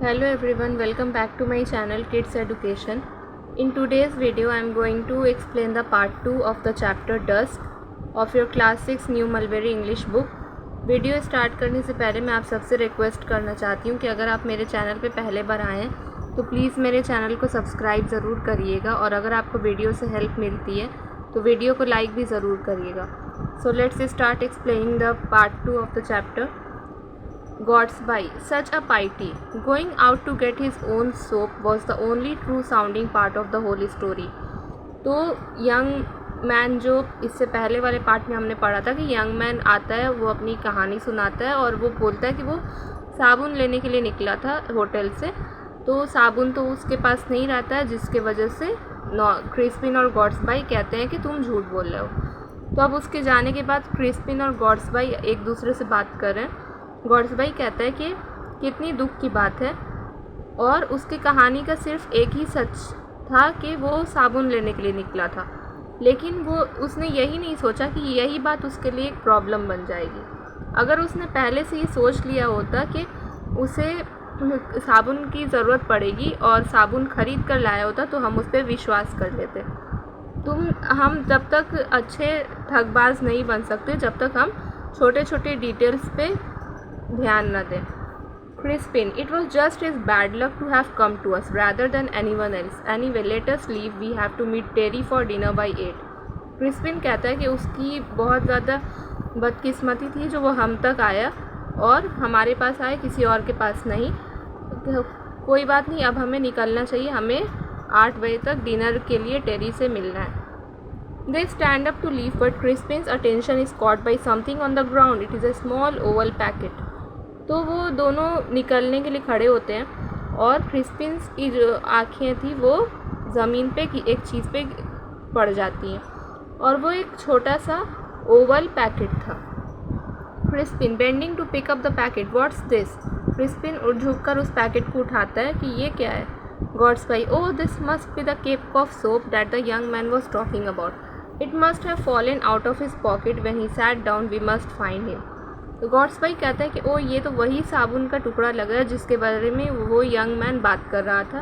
Hello everyone, welcome back to my channel Kids Education. In today's video I am going to explain the part 2 of the chapter Dusk of your class 6 New Mulberry English book. Video start करने से पहले मैं आप सबसे request करना चाहती हूँ कि अगर आप मेरे चैनल पे पहले बार आए हैं तो प्लीज़ मेरे चैनल को सब्सक्राइब ज़रूर करिएगा और अगर आपको वीडियो से हेल्प मिलती है तो वीडियो को लाइक भी ज़रूर करिएगा. So let's start explaining the part 2 of the chapter. Godsby, such a piety. Going out to get his own soap was the only true sounding part of the whole story. तो young man, जो इससे पहले वाले part में हमने पढ़ा था कि यंग मैन आता है, वो अपनी कहानी सुनाता है और वो बोलता है कि वो साबुन लेने के लिए निकला था होटल से. तो साबुन तो उसके पास नहीं रहता है, जिसके वजह से क्रिस्पिन और गॉड्सबाई कहते हैं कि तुम झूठ बोल रहे हो. तो अब उसके जाने के बाद क्रिस्पिन और गॉड्सबाई एक दूसरे से बात कर रहे हैं. गॉड्सबाई कहता है कि कितनी दुख की बात है और उसकी कहानी का सिर्फ एक ही सच था कि वो साबुन लेने के लिए निकला था, लेकिन उसने यही नहीं सोचा कि यही बात उसके लिए एक प्रॉब्लम बन जाएगी. अगर उसने पहले से ही सोच लिया होता कि उसे साबुन की ज़रूरत पड़ेगी और साबुन ख़रीद कर लाया होता तो हम उस पर विश्वास कर लेते. हम जब तक अच्छे ठगबाज नहीं बन सकते जब तक हम छोटे छोटे डिटेल्स पे ध्यान न दें. Crispin, it was just his bad luck to have come to us rather than anyone else. Anyway, let us leave. We have to meet Terry for dinner by 8. Crispin कहता है कि उसकी बहुत ज़्यादा बदकिस्मती थी जो वो हम तक आया और हमारे पास आया, किसी और के पास नहीं. कोई बात नहीं, अब हमें निकलना चाहिए, हमें 8 बजे तक डिनर के लिए टेरी से मिलना है. They stand up to leave, but Crispin's attention is caught by something on the ground. It is a small oval packet. तो वो दोनों निकलने के लिए खड़े होते हैं और क्रिस्पिन्स की जो आँखें थी वो ज़मीन पे की एक चीज़ पे पड़ जाती हैं और वो एक छोटा सा ओवल पैकेट था. Crispin bending to pick up the packet. What's this? Crispin झुक कर उस पैकेट को उठाता है कि ये क्या है. Godsby, oh this must be the cake of soap that the young man was talking about. It must have fallen out of his pocket when he sat down. We must find him. तो Godsby कहता है कि ओ ये तो वही साबुन का टुकड़ा लग रहा है जिसके बारे में वो यंग मैन बात कर रहा था.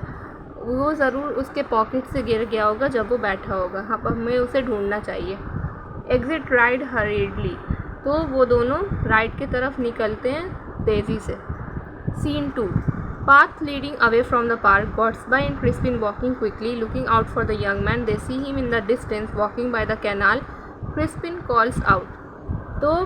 वो ज़रूर उसके पॉकेट से गिर गया होगा जब वो बैठा होगा. हाँ, हमें उसे ढूंढना चाहिए. Exit ride हरीडली. तो वो दोनों राइड की तरफ निकलते हैं तेज़ी से. Scene 2. Path leading away from the park. Gottsby and Crispin walking quickly, looking out for the young man. They see him in the distance walking by the canal. Crispin calls out. तो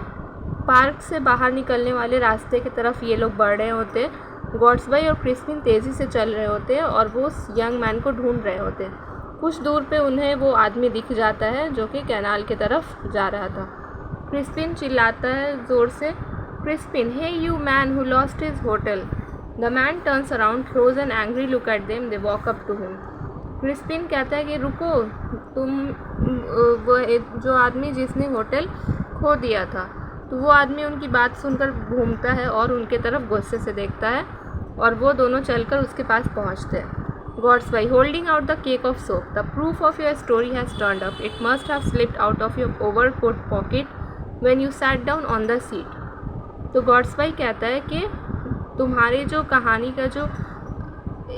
park से बाहर निकलने वाले रास्ते की तरफ ये लोग बढ़ रहे होते. गॉड्सबाई और क्रिस्पिन तेज़ी से चल रहे होते हैं और वो उस यंग मैन को ढूंढ रहे होते. कुछ दूर पे उन्हें वो आदमी दिख जाता है जो कि कैनाल की तरफ जा रहा था. क्रिस्पिन चिल्लाता है ज़ोर से, Crispin, hey you man who lost his hotel. The man turns around, throws an angry look at them. They walk up to him. Crispin कहता है कि रुको, तुम वो जो आदमी जिसने होटल खो दिया था. तो वो आदमी उनकी बात सुनकर घूमता है और उनके तरफ गुस्से से देखता है और वो दोनों चलकर उसके पास पहुंचते हैं. Godsby, holding out the cake of soap. The proof of your story has turned up. It must have slipped out of your overcoat pocket when you sat down on the seat. तो Godsby कहता है कि तुम्हारे जो कहानी का जो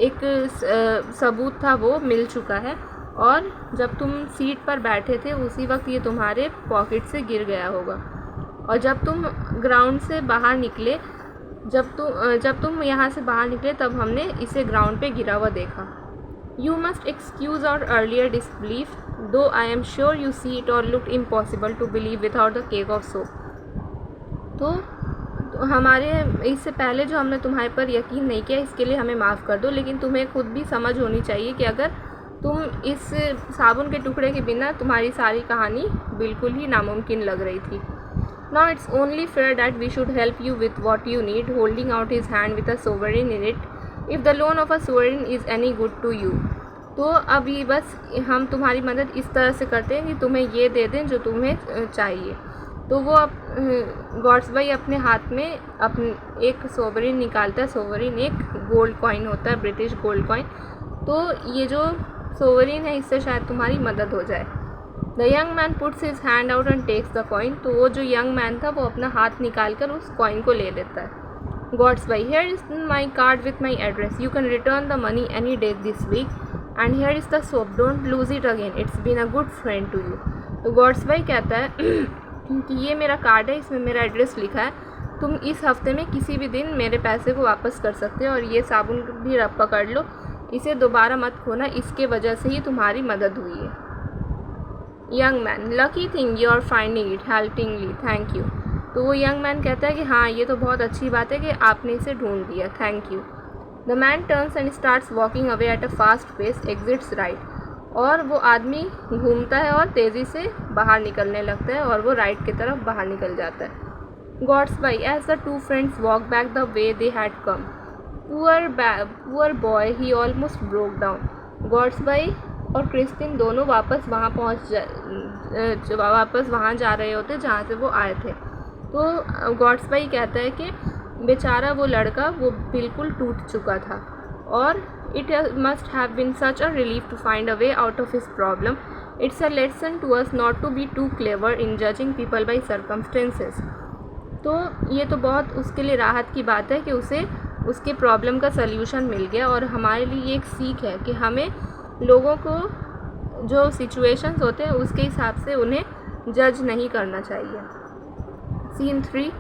एक सबूत था वो मिल चुका है और जब तुम सीट पर बैठे थे उसी वक्त ये तुम्हारे पॉकेट से गिर गया होगा और जब तुम ग्राउंड से बाहर निकले, जब तुम यहाँ से बाहर निकले तब हमने इसे ग्राउंड पे गिरा हुआ देखा. You must excuse our earlier disbelief, though I am sure you see it or look impossible to believe without the cake of soap. तो हमारे इससे पहले जो हमने तुम्हारे पर यकीन नहीं किया इसके लिए हमें माफ़ कर दो, लेकिन तुम्हें खुद भी समझ होनी चाहिए कि अगर तुम इस साबुन के टुकड़े के बिना तुम्हारी सारी कहानी बिल्कुल ही नामुमकिन लग रही थी. Now it's only fair that we should help you with what you need, holding out his hand with a sovereign in it, if the loan of a sovereign is any good to you. तो अभी बस हम तुम्हारी मदद इस तरह से करते हैं कि तुम्हें ये दे दें जो तुम्हें चाहिए. तो वो गॉड्सबाई अपने हाथ में एक सोवरेन निकालता है. सोवरेन एक गोल्ड कॉइन होता है, ब्रिटिश गोल्ड कॉइन. तो ये जो सोवरेन है इससे शायद तुम्हारी मदद हो जाए. The young man puts his hand out and takes the coin. तो वो जो यंग मैन था वो अपना हाथ निकाल कर उस कॉइन को ले लेता है. Godsby, here is my card with my address. You can return the money any day this week. And here is the soap. Don't lose it again. It's been a good friend to you. तो Godsby कहता है कि ये मेरा card है, इसमें मेरा address लिखा है, तुम इस हफ्ते में किसी भी दिन मेरे पैसे को वापस कर सकते हो, और ये साबुन भी रब पकड़ लो, इसे दोबारा मत खोना, इसके वजह से ही तुम्हारी मदद हुई है. Young man, lucky thing you are finding it helpingly, thank you. तो वो यंग मैन कहता है कि हाँ, ये तो बहुत अच्छी बात है कि आपने इसे ढूंढ दिया, thank you. The man turns and starts walking away at a fast pace, exits right. और वो आदमी घूमता है और तेज़ी से बाहर निकलने लगता है, और वो राइट की तरफ बाहर निकल जाता है. Godsby, as the two friends walked back the way they had come. Poor boy, he almost broke down. Godsby और क्रिस्पिन दोनों वापस वहाँ जा रहे होते जहाँ से वो आए थे. तो Godsby कहता है कि बेचारा वो लड़का वो बिल्कुल टूट चुका था, और it must have been such a relief to find a way out of his problem. It's a lesson to us not to be too clever in judging people by circumstances. तो ये तो बहुत उसके लिए राहत की बात है कि उसे उसके प्रॉब्लम का सल्यूशन मिल गया, और हमारे लिए ये एक सीख है कि हमें लोगों को जो सिचुएशंस होते हैं उसके हिसाब से उन्हें जज नहीं करना चाहिए. Scene 3.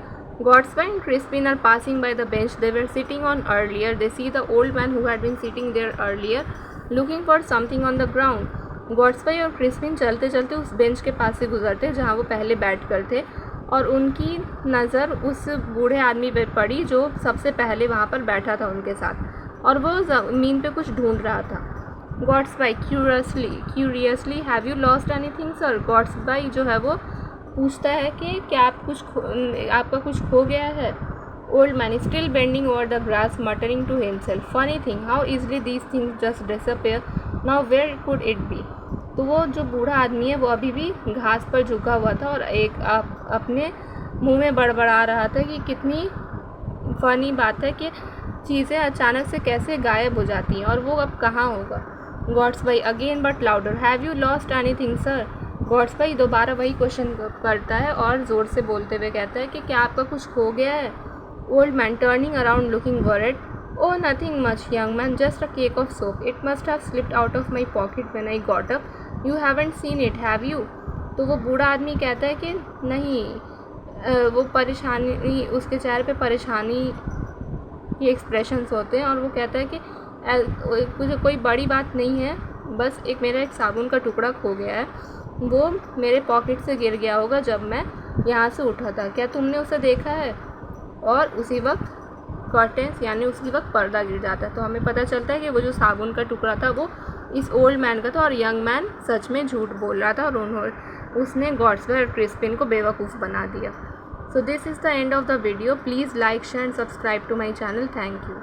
Godsby and Crispin are passing by the bench they were sitting on earlier. They see the old man who had been sitting there earlier looking for something on the ground. Godsby और Crispin चलते चलते उस bench के पास से गुजरते जहाँ वो पहले बैठ कर थे, और उनकी नज़र उस बूढ़े आदमी पे पड़ी जो सबसे पहले वहाँ पर बैठा था उनके साथ, और वो ज़मीन पे कुछ ढूंढ रहा था. Godsby, curiously, have you lost anything, sir? Godsby जो है वो पूछता है कि क्या आपका कुछ खो गया है. Old man is still bending over the grass, muttering to himself. Funny thing, how easily these things just disappear. Now where could it be? तो वो जो बूढ़ा आदमी है वो अभी भी घास पर झुका हुआ था और अपने मुंह में बड़बड़ा रहा था कि कितनी फ़नी बात है कि चीज़ें अचानक से कैसे गायब हो जाती हैं, और वो अब कहाँ होगा. Godsby again but louder. Have you lost anything, sir? Godsby दोबारा वही क्वेश्चन करता है और ज़ोर से बोलते हुए कहता है कि क्या आपका कुछ खो गया है. Old man turning around looking worried. Oh, nothing much, young man, just a cake of soap. It must have slipped out of my pocket when I got up. You haven't seen it, have you? तो वो बूढ़ा आदमी कहता है कि नहीं, वो परेशानी, उसके चेहरे पे परेशानी के एक्सप्रेशंस होते हैं, और वो कहता है कि कोई बड़ी बात नहीं है, बस मेरा एक साबुन का टुकड़ा खो गया है, वो मेरे पॉकेट से गिर गया होगा जब मैं यहाँ से उठा था, क्या तुमने उसे देखा है. और उसी वक्त कर्टेंस यानी उसी वक्त पर्दा गिर जाता है, तो हमें पता चलता है कि वो जो साबुन का टुकड़ा था वो इस ओल्ड मैन का था, और यंग मैन सच में झूठ बोल रहा था, और उसने गॉड्सबी और क्रिस्पिन को बेवकूफ़ बना दिया. So this is the end of the video. Please like, share and subscribe to my channel. Thank you.